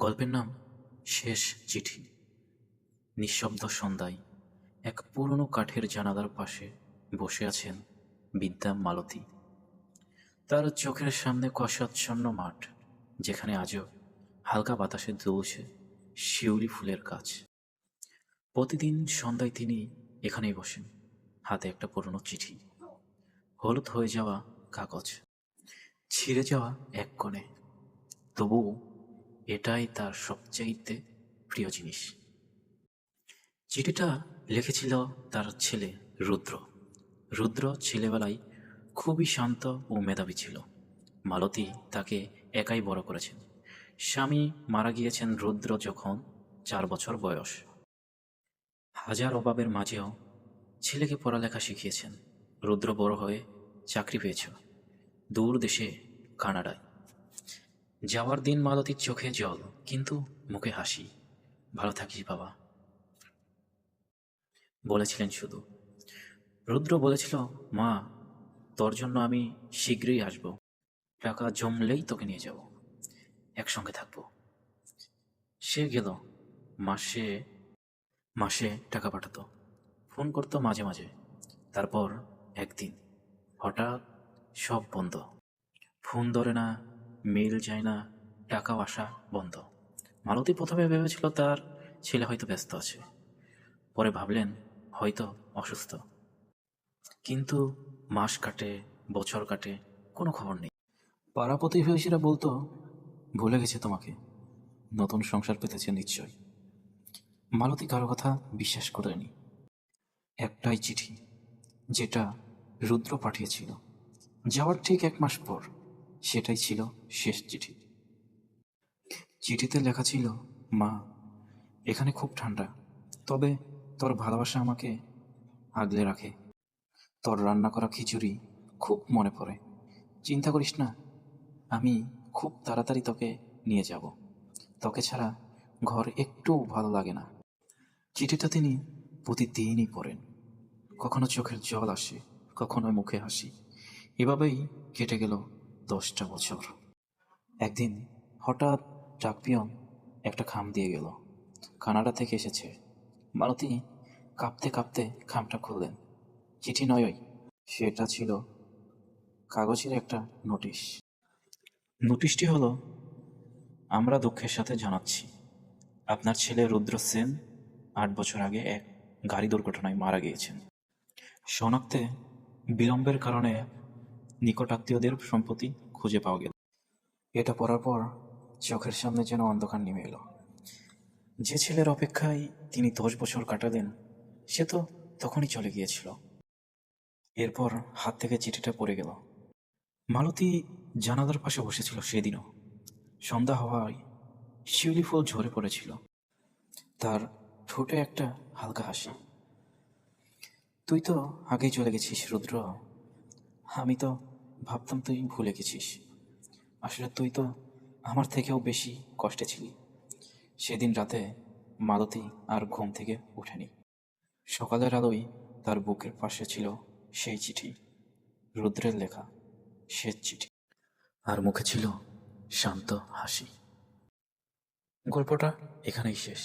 গল্পের নাম শেষ চিঠি। নিঃশব্দ সন্ধ্যায় এক পুরনো কাঠের জানালার পাশে বসে আছেন বিদ্যা মালতী। তার চোখের সামনে কুয়াশাচ্ছন্ন মাঠ, যেখানে আজও হালকা বাতাসে দুলছে শিউলি ফুলের গাছ। প্রতিদিন সন্ধ্যায় তিনি এখানেই বসেন, হাতে একটা পুরনো চিঠি, হলুদ হয়ে যাওয়া কাগজ, ছিঁড়ে যাওয়া এক কোণে। তবুও এটাই তার সবচাইতে প্রিয় জিনিস। চিঠিটা লিখেছিল তার ছেলে রুদ্র। রুদ্র ছেলেবেলায় খুবই শান্ত ও মেধাবী ছিল। মালতী তাকে একাই বড় করেছেন। স্বামী মারা গিয়েছেন রুদ্র যখন 4 বছর বয়স। হাজার অভাবের মাঝেও ছেলেকে পড়ালেখা শিখিয়েছেন। রুদ্র বড় হয়ে চাকরি পেয়েছ দূর দেশে, কানাডায়। যাওয়ার দিন মালতীর চোখে জল, কিন্তু মুখে হাসি। ভালো থাকিস বাবা বলেছিলেন শুধু। রুদ্র বলেছিল, মা, তোর জন্য আমি শীঘ্রই আসব। টাকা জমলেই তোকে নিয়ে যাব, একসঙ্গে থাকবো। সে গেল। মাসে মাসে টাকা পাঠাতো, ফোন করতো মাঝে মাঝে। তারপর একদিন হঠাৎ সব বন্ধ। ফোন ধরে না, মেল যায় না, টাকাও আসা বন্ধ। মালতী প্রথমে ভেবেছিল তার ছেলে হয়তো ব্যস্ত আছে, পরে ভাবলেন হয়তো অসুস্থ। কিন্তু মাস কাটে, বছর কাটে, কোনো খবর নেই। পাড়া প্রতিবেশীরা বলতো, ভুলে গেছে তোমাকে, নতুন সংসার পেতেছে নিশ্চয়। মালতী কারো কথা বিশ্বাস করেনি। একটাই চিঠি, যেটা রুদ্র পাঠিয়েছিল যাওয়ার ঠিক 1 মাস পর, সেটাই ছিল শেষ চিঠি। চিঠিতে লেখা ছিল, মা, এখানে খুব ঠান্ডা, তবে তোর ভালোবাসা আমাকে আগলে রাখে। তোর রান্না করা খিচুড়ি খুব মনে পড়ে। চিন্তা করিস না, আমি খুব তাড়াতাড়ি তোকে নিয়ে যাব। তোকে ছাড়া ঘর একটু ভালো লাগে না। চিঠিটা তিনি প্রতিদিনই পড়েন। কখনো চোখের জল আসে, কখনো মুখে হাসি। এভাবেই কেটে গেল 10টা বছর। একদিন হঠাৎ ডাকপিয়ন একটা খাম দিয়ে গেল। কানাডা থেকে এসেছে। মালতী কাঁপতে কাঁপতে খামটা খুললেন। চিঠি নয়ই, সেটা ছিল কাগজের একটা নোটিশ। নোটিশটি হলো, আমরা দুঃখের সাথে জানাচ্ছি, আপনার ছেলে রুদ্র সেন 8 বছর আগে এক গাড়ি দুর্ঘটনায় মারা গিয়েছেন। শনাক্তে বিলম্বের কারণে নিকটাত্মীয়দের সম্পত্তি খুঁজে পাওয়া গেল। এটা পড়ার পর চোখের সামনে যেন অন্ধকার নেমে এলো। যে ছেলের অপেক্ষায় তিনি 10 বছর কাটালেন, সে তো তখনই চলে গিয়েছিল। এরপর হাত থেকে চিঠিটা পড়ে গেল। মালতী জানালার পাশে বসেছিল সেদিনও। সন্ধ্যা হওয়ায় শিউলি ফুল ঝরে পড়েছিল। তার ঠোঁটে একটা হালকা হাসি। তুই তো আগেই চলে গেছিস রুদ্র। আমি তো ভাবতাম তুই ভুলে গেছিস। আসলে তুই তো আমার থেকেও বেশি কষ্টে ছিলি। সেদিন রাতে মালতী আর ঘুম থেকে ওঠেনি। সকালের আলোয় তার বুকের পাশে ছিল সেই চিঠি, রুদ্রের লেখা শেষ চিঠি। আর মুখে ছিল শান্ত হাসি। গল্পটা এখানেই শেষ।